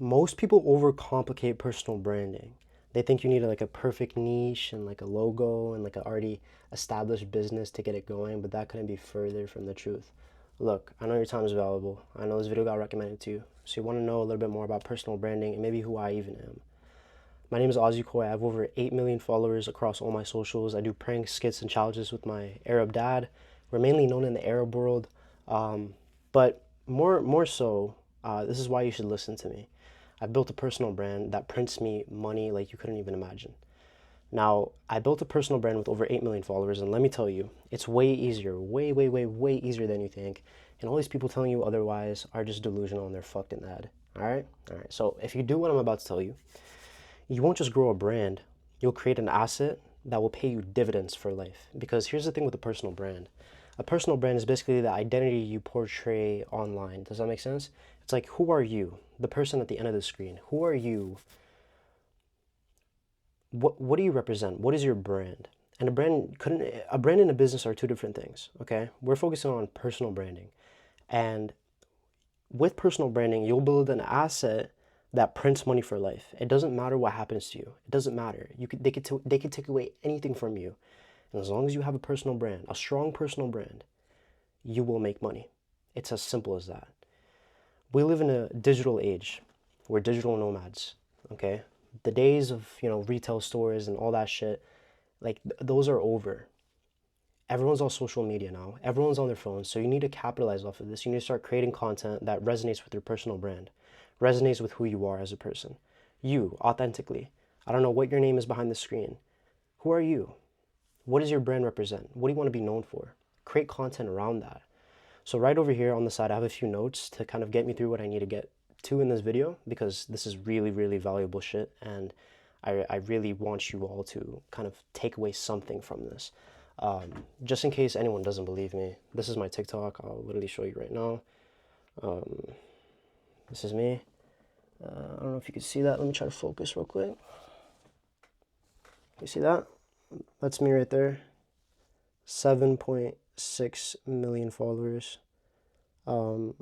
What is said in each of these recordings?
Most people overcomplicate personal branding. They think you need like a perfect niche and like a logo and like an already established business to get it going, but that couldn't be further from the truth. Look, I know your time is valuable. I know this video got recommended to you. So you want to know a little bit more about personal branding and maybe who I even am. My name is Ozzy Koi. I have over 8 million followers across all my socials. I do pranks, skits, and challenges with my Arab dad. We're mainly known in the Arab world, but more so, this is why you should listen to me. I've built a personal brand that prints me money like you couldn't even imagine. Now, I built a personal brand with over 8 million followers, and let me tell you, it's way easier, way easier than you think. And all these people telling you otherwise are just delusional and they're fucked in the head. All right? All right. So if you do what I'm about to tell you, you won't just grow a brand, you'll create an asset that will pay you dividends for life. Because here's the thing with a personal brand. A personal brand is basically the identity you portray online. Does that make sense? It's like, who are you? The person at the end of the screen. Who are you? What do you represent? What is your brand? And a brand and a business are two different things, okay? We're focusing on personal branding. And with personal branding, you'll build an asset that prints money for life. It doesn't matter what happens to you. It doesn't matter. They could take away anything from you. And as long as you have a personal brand, a strong personal brand, you will make money. It's as simple as that. We live in a digital age. We're digital nomads, okay? The days of, retail stores and all that shit, like those are over. Everyone's on social media now. Everyone's on their phones. So you need to capitalize off of this. You need to start creating content that resonates with your personal brand, resonates with who you are as a person. You, authentically. I don't know what your name is behind the screen. Who are you? What does your brand represent? What do you want to be known for? Create content around that. So right over here on the side, I have a few notes to kind of get me through what I need to get to in this video because this is really valuable shit and I really want you all to kind of take away something from this. Just in case anyone doesn't believe me, this is my TikTok. I'll literally show you right now. This is me. I don't know if you can see that. Let me try to focus real quick. You see that? That's me right there. 7.6 million followers on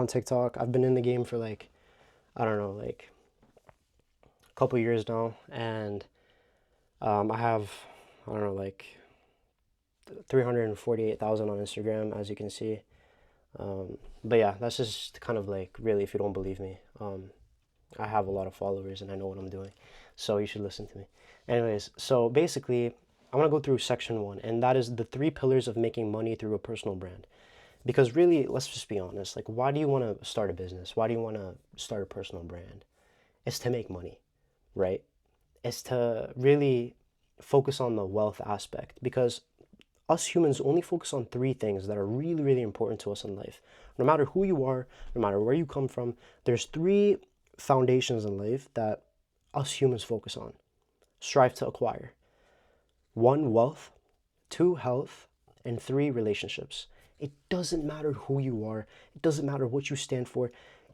TikTok. I've been in the game for like, I don't know, like a couple years now. And I have, I don't know, like 348,000 on Instagram, as you can see. But yeah, that's just kind of like really, if you don't believe me, I have a lot of followers and I know what I'm doing. So you should listen to me. Anyways, so basically, I want to go through section one, and that is the 3 pillars of making money through a personal brand. Because really, let's just be honest. Like, why do you want to start a business? Why do you want to start a personal brand? It's to make money, right? It's to really focus on the wealth aspect because us humans only focus on 3 things that are really important to us in life. No matter who you are, no matter where you come from, there's 3 foundations in life that us humans focus on, strive to acquire. 1, wealth. 2, health. And 3, relationships. It doesn't matter who you are. It doesn't matter what you stand for.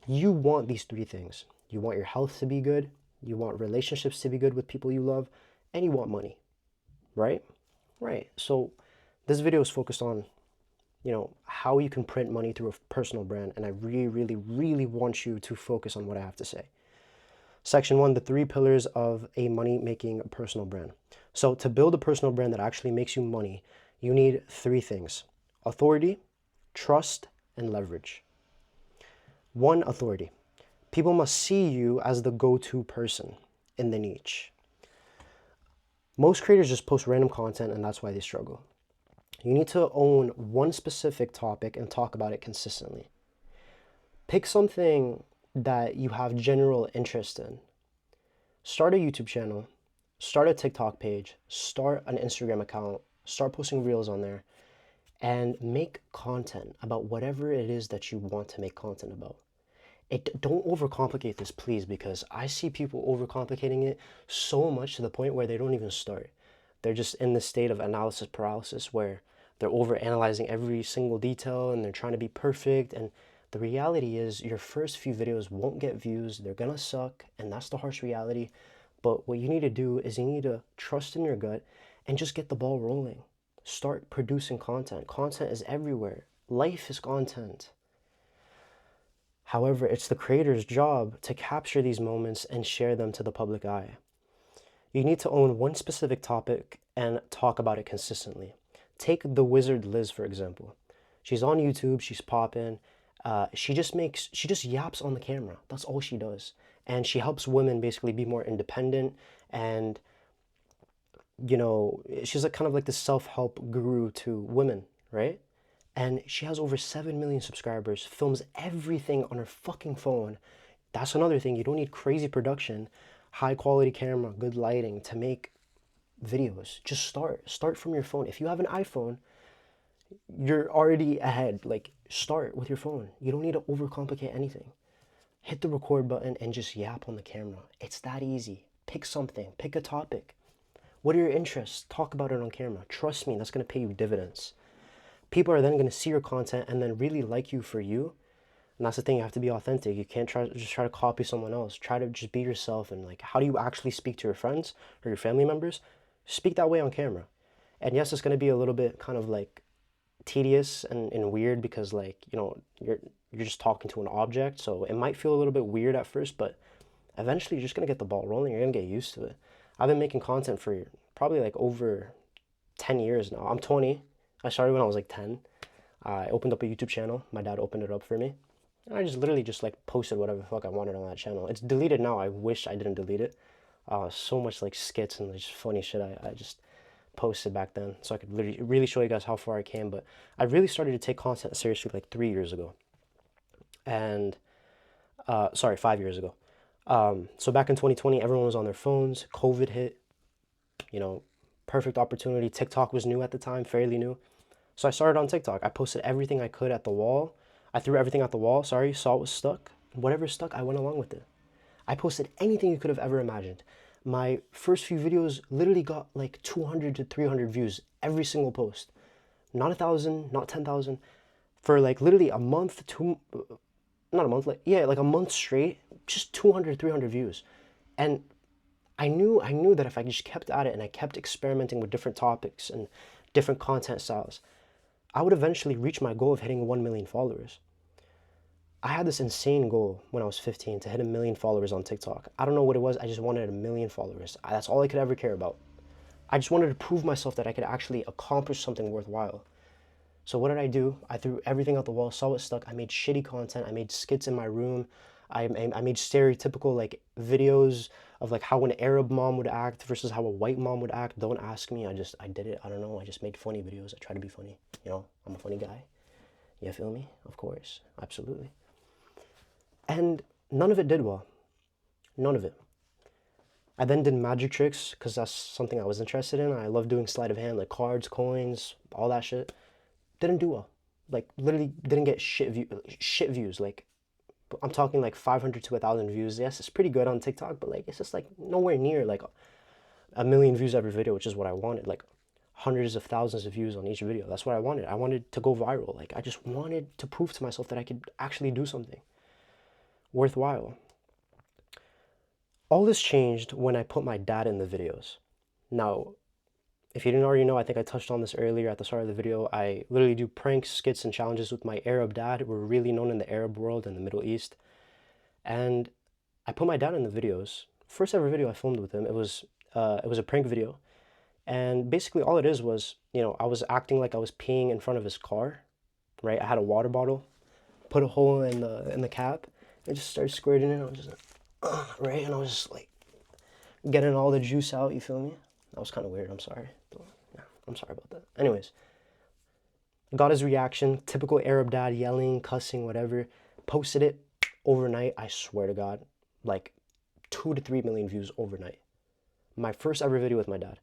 You want these 3 things. You want your health to be good. You want relationships to be good with people you love. And you want money, right? Right. So this video is focused on, how you can print money through a personal brand. And I really want you to focus on what I have to say. Section 1, the 3 pillars of a money-making personal brand. So to build a personal brand that actually makes you money, you need 3 things: authority, trust, and leverage. 1, authority. People must see you as the go-to person in the niche. Most creators just post random content and that's why they struggle. You need to own one specific topic and talk about it consistently. Pick something that you have general interest in. Start a YouTube channel, start a TikTok page, start an Instagram account, start posting reels on there, and make content about whatever it is that you want to make content about. Don't overcomplicate this, please, because I see people overcomplicating it so much to the point where they don't even start. They're just in this state of analysis paralysis where they're overanalyzing every single detail and they're trying to be perfect. And the reality is your first few videos won't get views. They're gonna suck, and that's the harsh reality. But what you need to do is you need to trust in your gut and just get the ball rolling. Start producing content. Content is everywhere. Life is content. However, it's the creator's job to capture these moments and share them to the public eye. You need to own one specific topic and talk about it consistently. Take the wizard Liz, for example. She's on YouTube, she's popping. She just yaps on the camera. That's all she does. And she helps women basically be more independent. And, you know, she's like kind of like the self-help guru to women, right? And she has over 7 million subscribers, films everything on her fucking phone. That's another thing. You don't need crazy production, high quality camera, good lighting to make videos. Just start from your phone. If you have an iPhone, you're already ahead. Like, start with your phone. You don't need to overcomplicate anything. Hit the record button and just yap on the camera. It's that easy. Pick something, pick a topic. What are your interests? Talk about it on camera. Trust me, that's going to pay you dividends. People are then going to see your content and then really like you for you. And that's the thing, you have to be authentic. You can't just try to copy someone else. Try to just be yourself. And like, how do you actually speak to your friends or your family members? Speak that way on camera. And yes, it's going to be a little bit kind of like tedious and weird because like, you know, you're just talking to an object. So it might feel a little bit weird at first, but eventually you're just going to get the ball rolling. You're going to get used to it. I've been making content for probably like over 10 years now. I'm 20. I started when I was like 10. I opened up a YouTube channel. My dad opened it up for me. And I just literally just like posted whatever the fuck I wanted on that channel. It's deleted now. I wish I didn't delete it. So much like skits and just funny shit I just posted back then. So I could literally really show you guys how far I came. But I really started to take content seriously like 3 years ago. And, sorry, 5 years ago. So back in 2020, everyone was on their phones. COVID hit, you know, perfect opportunity. TikTok was new at the time, fairly new. So I started on TikTok. I posted everything I could at the wall. I threw everything at the wall, sorry, saw it was stuck. Whatever stuck, I went along with it. I posted anything you could have ever imagined. My first few videos literally got like 200 to 300 views every single post. Not 1,000, not 10,000. For like literally a month, not a month, like, yeah, like a month straight, just 200, 300 views. And I knew that if I just kept at it and I kept experimenting with different topics and different content styles, I would eventually reach my goal of hitting 1 million followers. I had this insane goal when I was 15 to hit 1 million followers on TikTok. I don't know what it was. I just wanted 1 million followers. That's all I could ever care about. I just wanted to prove myself that I could actually accomplish something worthwhile. So what did I do? I threw everything out the wall, saw it stuck. I made shitty content. I made skits in my room. I made stereotypical like videos of like how an Arab mom would act versus how a white mom would act. Don't ask me. I did it. I don't know. I just made funny videos. I try to be funny. You know, I'm a funny guy. You feel me? Of course. Absolutely. And none of it did well. None of it. I then did magic tricks because that's something I was interested in. I love doing sleight of hand, like cards, coins, all that shit. Didn't do well. Like literally didn't get shit views. Like I'm talking like 500 to 1,000 views. Yes, it's pretty good on TikTok, but like it's just like nowhere near like 1 million views every video, which is what I wanted. Like hundreds of thousands of views on each video. That's what I wanted. I wanted to go viral. Like I just wanted to prove to myself that I could actually do something worthwhile. All this changed when I put my dad in the videos. Now, if you didn't already know, I think I touched on this earlier at the start of the video. I literally do pranks, skits, and challenges with my Arab dad. We're really known in the Arab world and the Middle East. And I put my dad in the videos. First ever video I filmed with him, it was a prank video. And basically all it is was, you know, I was acting like I was peeing in front of his car, right? I had a water bottle, put a hole in the cap, and just started squirting it. I was just like, right? And I was just like getting all the juice out, you feel me? That was kind of weird, I'm sorry. Yeah, I'm sorry about that. Anyways, got his reaction, typical Arab dad, yelling, cussing, whatever. Posted it overnight, I swear to God, like 2 to 3 million views overnight. My first ever video with my dad.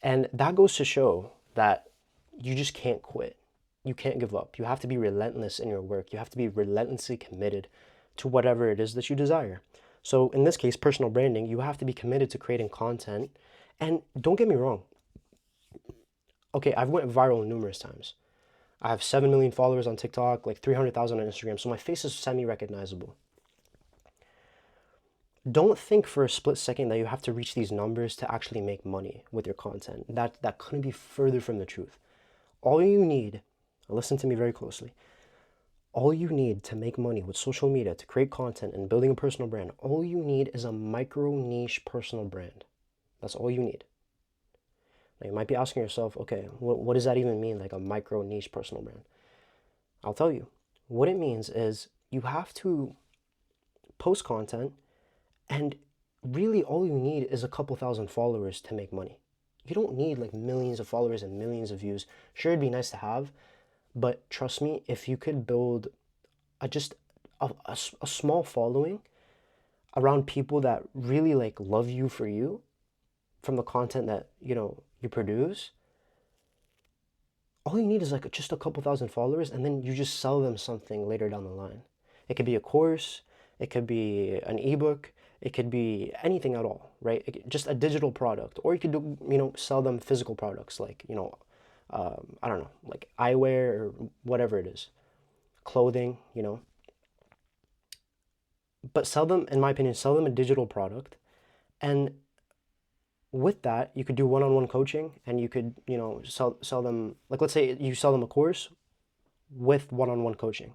And that goes to show that you just can't quit. You can't give up. You have to be relentless in your work. You have to be relentlessly committed to whatever it is that you desire. So in this case, personal branding, you have to be committed to creating content. And don't get me wrong. Okay, I've went viral numerous times. I have 7 million followers on TikTok, like 300,000 on Instagram, so my face is semi-recognizable. Don't think for a split second that you have to reach these numbers to actually make money with your content. That couldn't be further from the truth. All you need, listen to me very closely, All you need to make money with social media, to create content and building a personal brand, all you need is a micro niche personal brand. That's all you need. Now you might be asking yourself, okay, what does that even mean, like a micro niche personal brand? I'll tell you. What it means is you have to post content, and really all you need is a couple thousand followers to make money. You don't need like millions of followers and millions of views. Sure, it'd be nice to have, but trust me, if you could build just a small following around people that really like love you for you from the content that you produce, all you need is like just a couple thousand followers, and then you just sell them something later down the line. It could be a course, it could be an ebook, it could be anything at all, right? Just a digital product, or you could do, sell them physical products like, I don't know, like eyewear or whatever it is, clothing. But sell them, in my opinion, sell them a digital product, and with that, you could do one-on-one coaching, and you could, sell them, like let's say you sell them a course with one-on-one coaching.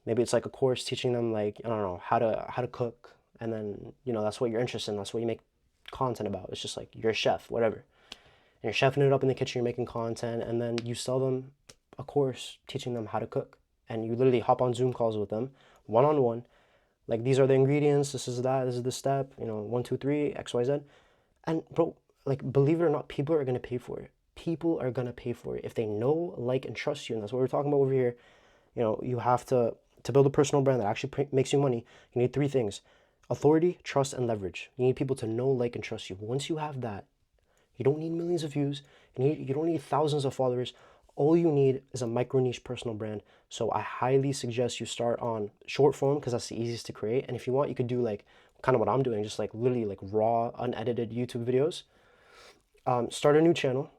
Maybe it's like a course teaching them like, I don't know, how to cook, and then, that's what you're interested in, that's what you make content about. It's just like you're a chef, whatever. And you're chefing it up in the kitchen, you're making content, and then you sell them a course teaching them how to cook. And you literally hop on Zoom calls with them, one-on-one, like these are the ingredients, this is that, this is the step, 1, 2, 3, XYZ. And bro, like believe it or not, people are gonna pay for it. People are gonna pay for it if they know, like, and trust you. And that's what we're talking about over here. You have to build a personal brand that actually makes you money. You need three things: authority, trust, and leverage. You need people to know, like, and trust you. Once you have that, you don't need millions of views. You don't need thousands of followers. All you need is a micro niche personal brand. So I highly suggest you start on short form because that's the easiest to create. And if you want, you could do like kind of what I'm doing, just like literally like raw, unedited YouTube videos. Start a new channel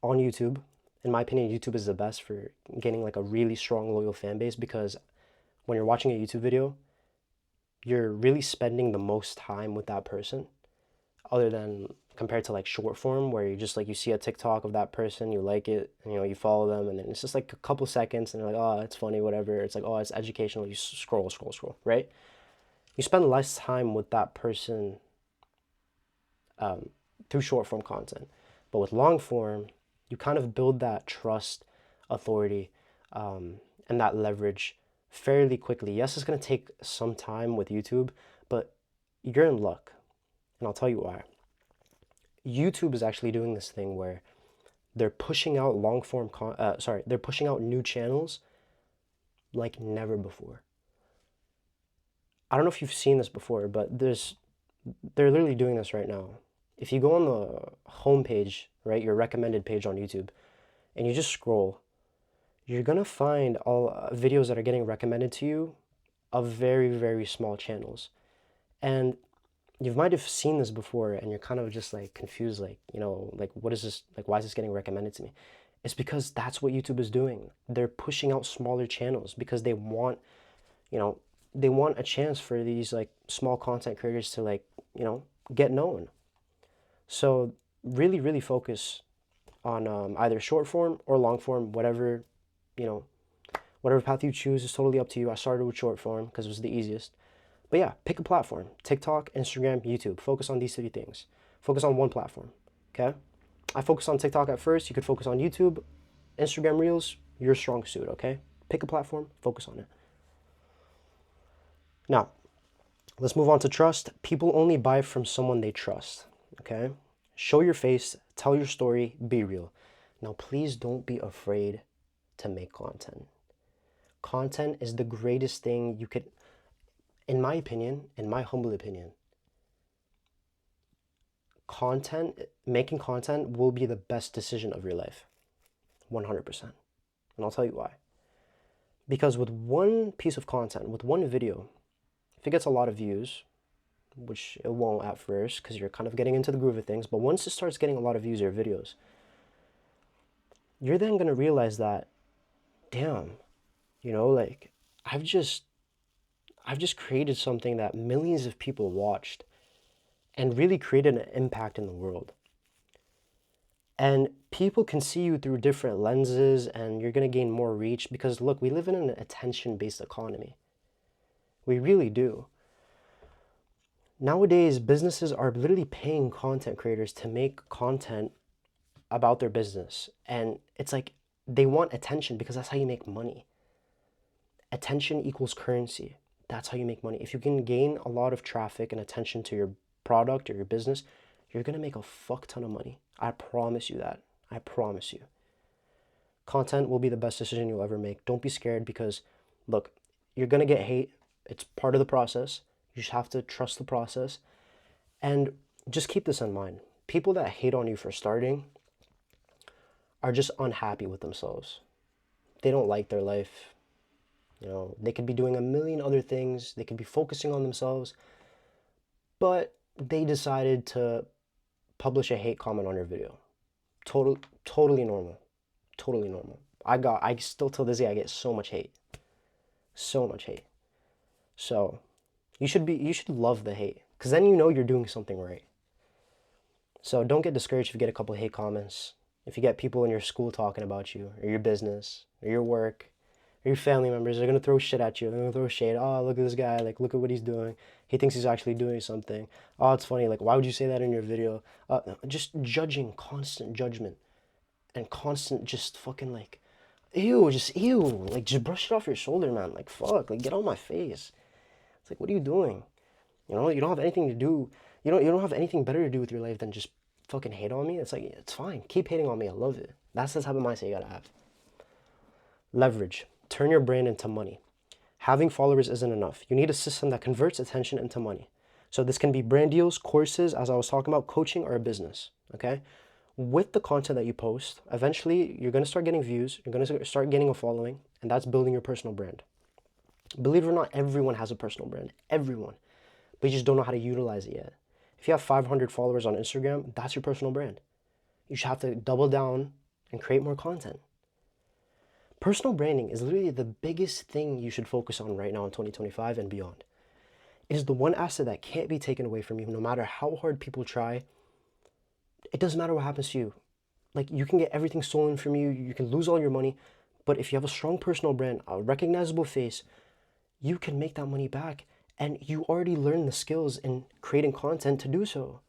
on YouTube. In my opinion, YouTube is the best for getting like a really strong, loyal fan base, because when you're watching a YouTube video, you're really spending the most time with that person, other than compared to like short form, where you just like you see a TikTok of that person, you like it, and you follow them, and then it's just like a couple seconds, and you're like, oh, it's funny, whatever. It's like, oh, it's educational. You scroll, scroll, scroll, right? You spend less time with that person through short form content, but with long form, you kind of build that trust, authority, and that leverage fairly quickly. Yes, it's gonna take some time with YouTube, but you're in luck, and I'll tell you why. YouTube is actually doing this thing where they're pushing out they're pushing out new channels like never before. I don't know if you've seen this before, but they're literally doing this right now. If you go on the home page, right, your recommended page on YouTube, and you just scroll, you're gonna find all videos that are getting recommended to you of very, very small channels. And you might have seen this before, and you're kind of just like confused, like, like, what is this? Like, why is this getting recommended to me? It's because that's what YouTube is doing. They're pushing out smaller channels because you know, they want a chance for these like small content creators to like, get known. So really, really focus on either short form or long form, you know, whatever path you choose is totally up to you. I started with short form because it was the easiest. But yeah, pick a platform: TikTok, Instagram, YouTube. Focus on these three things. Focus on one platform, okay? I focused on TikTok at first. You could focus on YouTube, Instagram Reels, your strong suit, okay? Pick a platform, focus on it. Now, let's move on to trust. People only buy from someone they trust, okay? Show your face, tell your story, be real. Now, please don't be afraid to make content. Content is the greatest thing you could, in my opinion, in my humble opinion, making content will be the best decision of your life. 100%. And I'll tell you why. Because with one piece of content, with one video, if it gets a lot of views, which it won't at first because you're kind of getting into the groove of things, but once it starts getting a lot of views, your videos, you're then going to realize that, damn, like I've just created something that millions of people watched and really created an impact in the world. And people can see you through different lenses, and you're going to gain more reach because, look, we live in an attention-based economy. We really do. Nowadays, businesses are literally paying content creators to make content about their business. And it's like they want attention because that's how you make money. Attention equals currency. That's how you make money. If you can gain a lot of traffic and attention to your product or your business, you're going to make a fuck ton of money. I promise you that. I promise you. Content will be the best decision you'll ever make. Don't be scared because, look, you're going to get hate. It's part of the process. You just have to trust the process. And just keep this in mind. People that hate on you for starting are just unhappy with themselves. They don't like their life. You know, they could be doing a million other things. They could be focusing on themselves. But they decided to publish a hate comment on your video. Totally normal. Totally normal. I still till this day I get so much hate. So much hate. So you should love the hate, because then you know you're doing something right. So don't get discouraged if you get a couple hate comments. If you get people in your school talking about you, or your business, or your work, or your family members, they're gonna throw shit at you. They're gonna throw shade. Oh, look at this guy. Like, look at what he's doing. He thinks he's actually doing something. Oh, it's funny. Like, why would you say that in your video? Just judging, constant judgment, and constant just fucking like, ew, just ew. Like, just brush it off your shoulder, man. Like, fuck. Like, get on my face. It's like, what are you doing? You know, you don't have anything to do. You don't have anything better to do with your life than just fucking hate on me. It's like, it's fine. Keep hating on me. I love it. That's the type of mindset you gotta have. Leverage. Turn your brand into money. Having followers isn't enough. You need a system that converts attention into money. So this can be brand deals, courses, as I was talking about, coaching, or a business, okay? With the content that you post, eventually you're gonna start getting views, you're gonna start getting a following, and that's building your personal brand. Believe it or not, everyone has a personal brand. Everyone. But you just don't know how to utilize it yet. If you have 500 followers on Instagram, that's your personal brand. You should have to double down and create more content. Personal branding is literally the biggest thing you should focus on right now in 2025 and beyond. It is the one asset that can't be taken away from you no matter how hard people try. It doesn't matter what happens to you. Like, you can get everything stolen from you, you can lose all your money, but if you have a strong personal brand, a recognizable face, you can make that money back. And you already learned the skills in creating content to do so.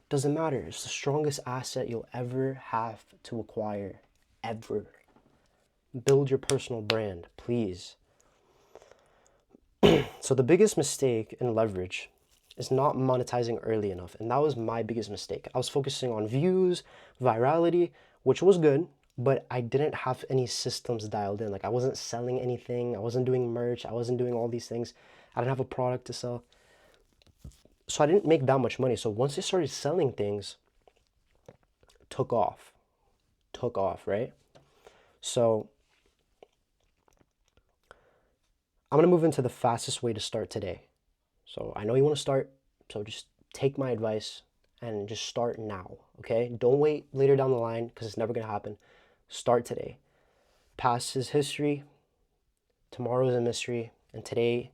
Doesn't matter. It's the strongest asset you'll ever have to acquire. Ever. Build your personal brand, please. So the biggest mistake in leverage is not monetizing early enough. And that was my biggest mistake. I was focusing on views, virality, which was good, but I didn't have any systems dialed in. Like, I wasn't selling anything. I wasn't doing merch. I wasn't doing all these things. I didn't have a product to sell. So I didn't make that much money. So once I started selling things, took off, right? So I'm going to move into the fastest way to start today. So I know you want to start, so just take my advice and just start now, okay? Don't wait later down the line because it's never going to happen. Start today. Past is history, tomorrow is a mystery, and today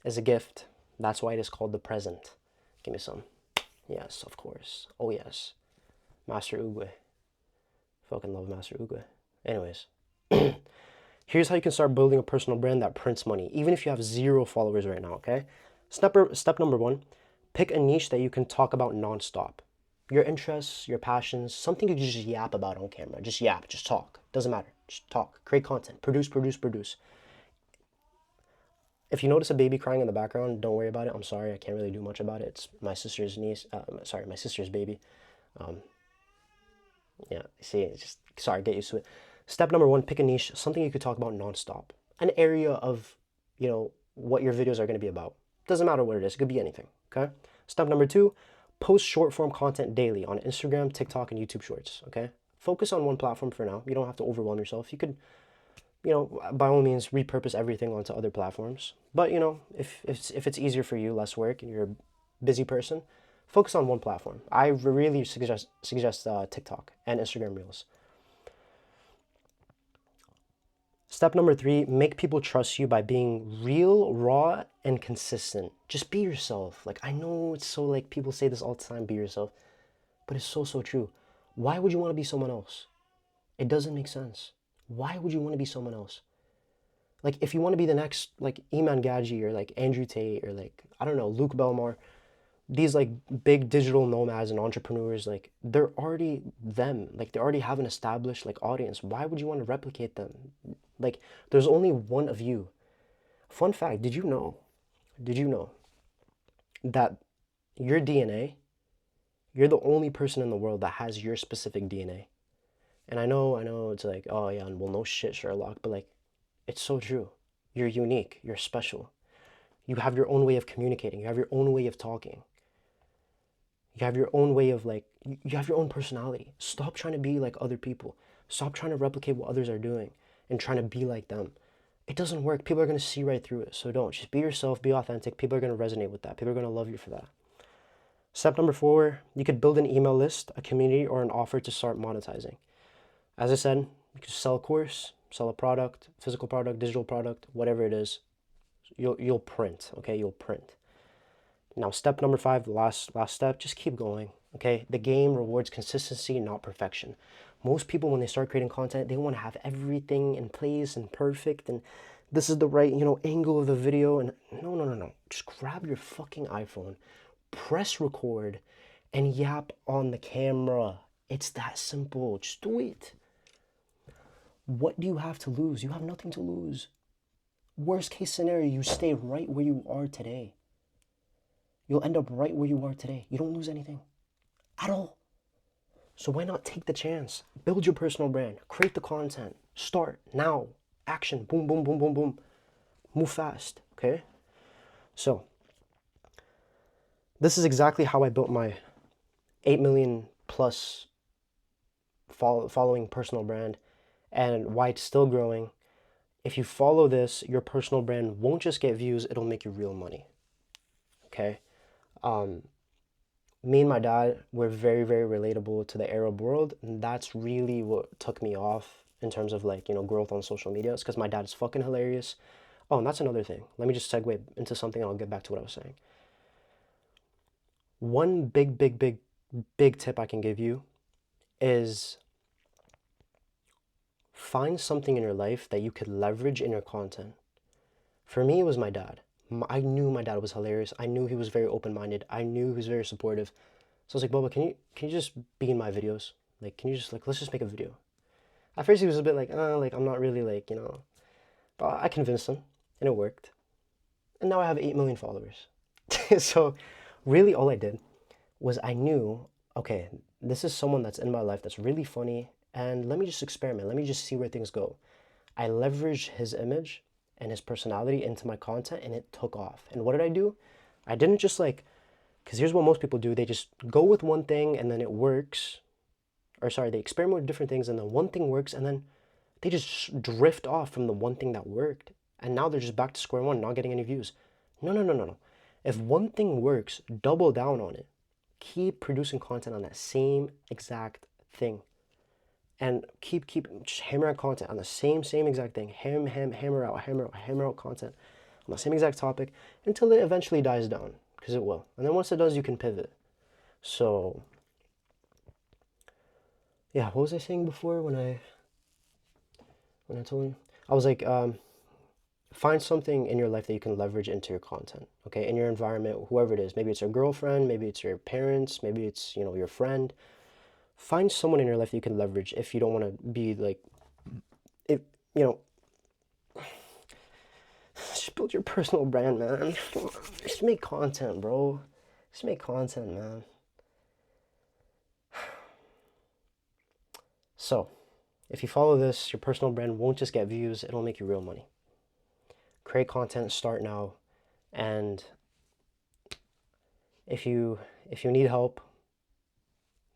is a gift. That's why it is called the present. Give me some. Yes, of course. Oh, yes. Master Oogway. Fucking love Master Oogway. Anyways. Here's how you can start building a personal brand that prints money, even if you have 0 followers right now, okay? Step number 1, pick a niche that you can talk about nonstop. Your interests, your passions, something you can just yap about on camera. Just yap, just talk. Doesn't matter. Just talk. Create content. Produce. If you notice a baby crying in the background, don't worry about it. I'm sorry, I can't really do much about it. It's my sister's niece. My sister's baby. Yeah, see, it's just, sorry, get used to it. Step number 1, pick a niche, something you could talk about nonstop. An area of, what your videos are going to be about. Doesn't matter what it is. It could be anything, okay? Step number 2, post short form content daily on Instagram, TikTok, and YouTube Shorts, okay? Focus on one platform for now. You don't have to overwhelm yourself. You could, by all means, repurpose everything onto other platforms. But, if it's easier for you, less work, and you're a busy person, focus on one platform. I really suggest TikTok and Instagram Reels. Step number 3, make people trust you by being real, raw, and consistent. Just be yourself. Like, I know it's so, like, people say this all the time, be yourself. But it's so, so true. Why would you want to be someone else? It doesn't make sense. Why would you want to be someone else? Like, if you want to be the next, like, Iman Gaji or, like, Andrew Tate or, like, I don't know, Luke Belmar, these, like, big digital nomads and entrepreneurs, like, they're already them. Like, they already have an established, like, audience. Why would you want to replicate them? Like, there's only one of you. Fun fact, did you know that your DNA, you're the only person in the world that has your specific DNA? And I know it's like, oh yeah, well, no shit, Sherlock, but like, it's so true. You're unique, you're special. You have your own way of communicating, you have your own way of talking, you have your own way of like, you have your own personality. Stop trying to be like other people. Stop trying to replicate what others are doing and trying to be like them. It doesn't work. People are going to see right through it. So don't. Just be yourself, be authentic. People are going to resonate with that. People are going to love you for that. Step number 4, you could build an email list, a community, or an offer to start monetizing. As I said, you could sell a course, sell a product, physical product, digital product, whatever it is. You'll print, okay? You'll print. Now, step number 5, the last step, just keep going, okay? The game rewards consistency, not perfection. Most people, when they start creating content, they want to have everything in place and perfect, and this is the right, angle of the video, and no. Just grab your fucking iPhone, press record, and yap on the camera. It's that simple. Just do it. What do you have to lose? You have nothing to lose. Worst case scenario, you stay right where you are today. You'll end up right where you are today. You don't lose anything at all. So why not take the chance? Build your personal brand. Create the content. Start now. Action. Boom, boom, boom, boom, boom. Move fast, okay? So this is exactly how I built my 8 million plus following personal brand and why it's still growing. If you follow this, your personal brand won't just get views, it'll make you real money, okay? Me and my dad were very, very relatable to the Arab world, and that's really what took me off in terms of like, growth on social media. It's because my dad's fucking hilarious. Oh, and that's another thing. Let me just segue into something and I'll get back to what I was saying. One big tip I can give you is find something in your life that you could leverage in your content. For me, it was my dad. I knew my dad was hilarious. I knew he was very open-minded. I knew he was very supportive. So I was like, Boba, can you just be in my videos? Like, can you just let's just make a video. At first he was a bit like, I'm not really like, but I convinced him and it worked. And now I have 8 million followers. So really all I did was I knew, okay, this is someone that's in my life that's really funny, and let me just experiment. Let me just see where things go. I leveraged his image and his personality into my content, and it took off. And what did I do? I didn't just like, because here's what most people do. They just go with one thing and then it works. Or sorry, they experiment with different things and then one thing works and then they just drift off from the one thing that worked. And now they're just back to square one, not getting any views. No. If one thing works, double down on it. Keep producing content on that same exact thing. And keep just hammer out content on the same exact thing. Hammer out content on the same exact topic until it eventually dies down, because it will. And then once it does, you can pivot. So yeah, what was I saying before when I told you? I was like, find something in your life that you can leverage into your content, okay? In your environment, whoever it is. Maybe it's your girlfriend, maybe it's your parents, maybe it's, your friend. Find someone in your life that you can leverage if you don't want to be like, just build your personal brand, man. Just make content, bro. Just make content, man. So, if you follow this, your personal brand won't just get views, it'll make you real money. Create content, start now. And if you need help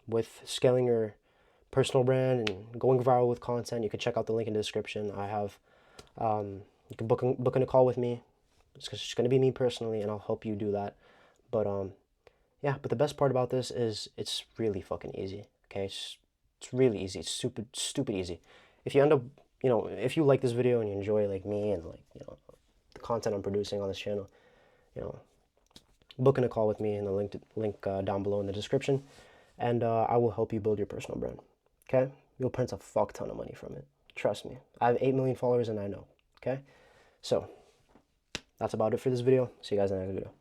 with scaling your personal brand and going viral with content, you can check out the link in the description. I have, you can book in a call with me. It's just going to be me personally, and I'll help you do that. But yeah, but the best part about this is it's really fucking easy, okay? It's really easy. It's stupid easy. If you end up, if you like this video and you enjoy like me and like, the content I'm producing on this channel, book in a call with me, and the link down below in the description. and I will help you build your personal brand. Okay? You'll print a fuck ton of money from it. Trust me. I have 8 million followers and I know. Okay? So, that's about it for this video. See you guys in the next video.